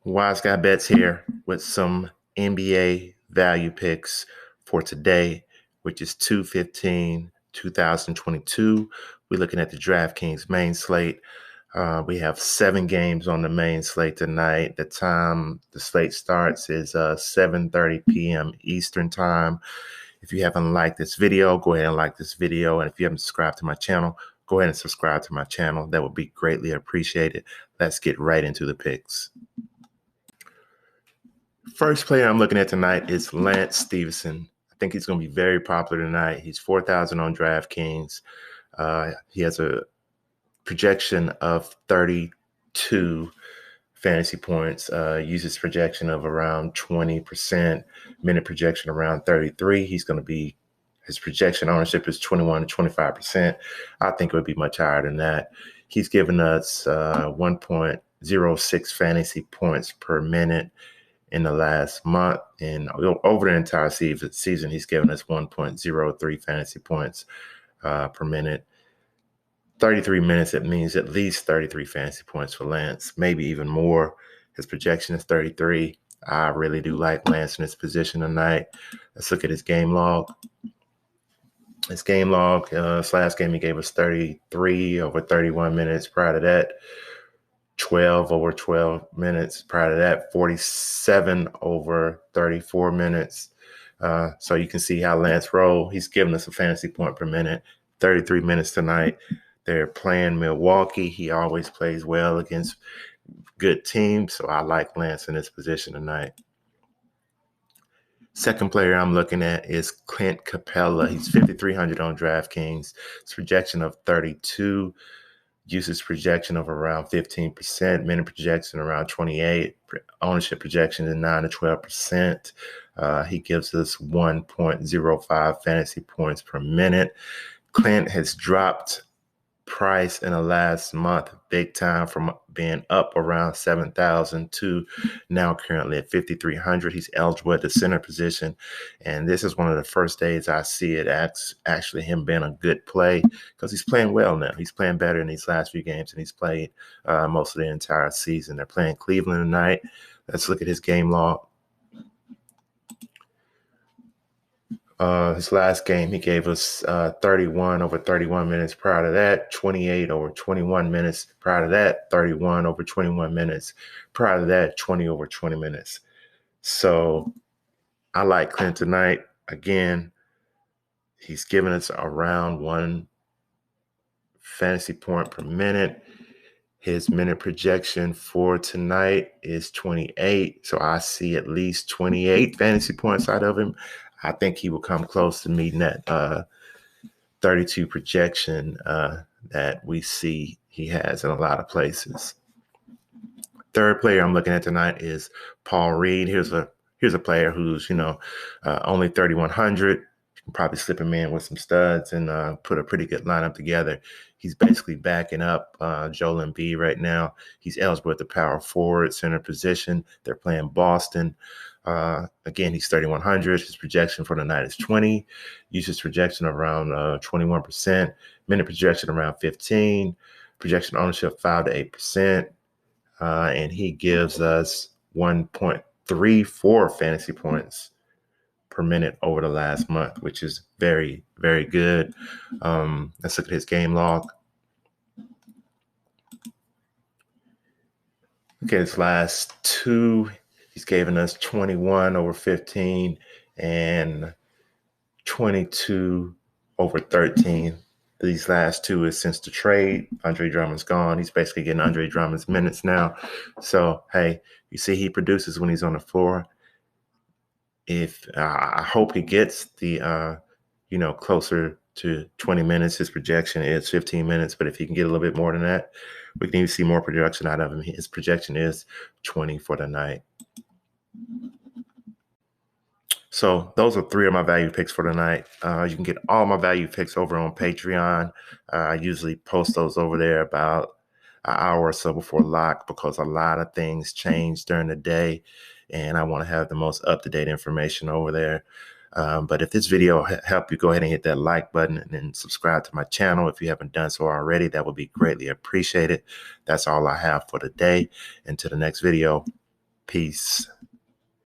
WiseGuyBets here with some NBA value picks for today, which is 2/15/2022. We're looking at the Draftkings main slate. We have 7 games on the main slate tonight. The time the slate starts is 7:30 p.m. Eastern time. If you haven't liked this video, go ahead and like this video. And if you haven't subscribed to my channel, go ahead and subscribe to my channel. That would be greatly appreciated. Let's get right into the picks. First player I'm looking at tonight is Lance Stephenson. I think he's going to be very popular tonight. He's 4,000 on DraftKings. He has a projection of 32 fantasy points, uses projection of around 20%, minute projection around 33. His projection ownership is 21 to 25%. I think it would be much higher than that. He's given us 1.06 fantasy points per minute in the last month, and over the entire season, he's given us 1.03 fantasy points per minute. 33 minutes, it means at least 33 fantasy points for Lance, maybe even more. His projection is 33. I really do like Lance in his position tonight. Let's look at his game log. His last game, he gave us 33 over 31 minutes. Prior to that, 12 over 12 minutes. Prior to that, 47 over 34 minutes. So you can see how Lance rolled. He's giving us a fantasy point per minute, 33 minutes tonight. They're playing Milwaukee. He always plays well against good teams, so I like Lance in this position tonight. Second player I'm looking at is Clint Capela. He's 5,300 on DraftKings. His projection of 32. Usage projection of around 15%, minute projection around 28, ownership projection is 9 to 12%. He gives us 1.05 fantasy points per minute. Clint has dropped price in the last month big time, from being up around 7,000 to now currently at 5,300. He's eligible at the center position, and this is one of the first days I see it actually him being a good play, because he's playing well now. He's playing better in these last few games, and he's played most of the entire season. They're playing Cleveland tonight. Let's look at his game log. His last game, he gave us 31 over 31 minutes. Prior to that, 28 over 21 minutes. Prior to that, 31 over 21 minutes. Prior to that, 20 over 20 minutes. So I like Clint tonight. Again, he's giving us around 1 fantasy point per minute. His minute projection for tonight is 28. So I see at least 28 fantasy points out of him. I think he will come close to meeting that 32 projection that we see he has in a lot of places. Third player I'm looking at tonight is Paul Reed. Here's a player who's only 3,100. You can probably slip him in with some studs and put a pretty good lineup together. He's basically backing up Joel Embiid right now. He's eligible at the power forward center position. They're playing Boston. Again, he's 3,100. His projection for the night is 20. Usage projection around 21%. Minute projection around 15. Projection ownership 5 to 8%. And he gives us 1.34 fantasy points per minute over the last month, which is very, very good. Let's look at his game log. Okay, his last 2. He's given us 21 over 15 and 22 over 13. These last 2 is since the trade. Andre Drummond's gone. He's basically getting Andre Drummond's minutes now. So, hey, you see he produces when he's on the floor. If I hope he gets the, closer to 20 minutes. His projection is 15 minutes, but if he can get a little bit more than that, we can even see more production out of him. His projection is 20 for the night. So those are 3 of my value picks for tonight. You can get all my value picks over on Patreon. I usually post those over there about an hour or so before lock, because a lot of things change during the day, and I want to have the most up-to-date information over there. But if this video helped you, go ahead and hit that like button and then subscribe to my channel if you haven't done so already. That would be greatly appreciated. That's all I have for today. Until the next video. Peace.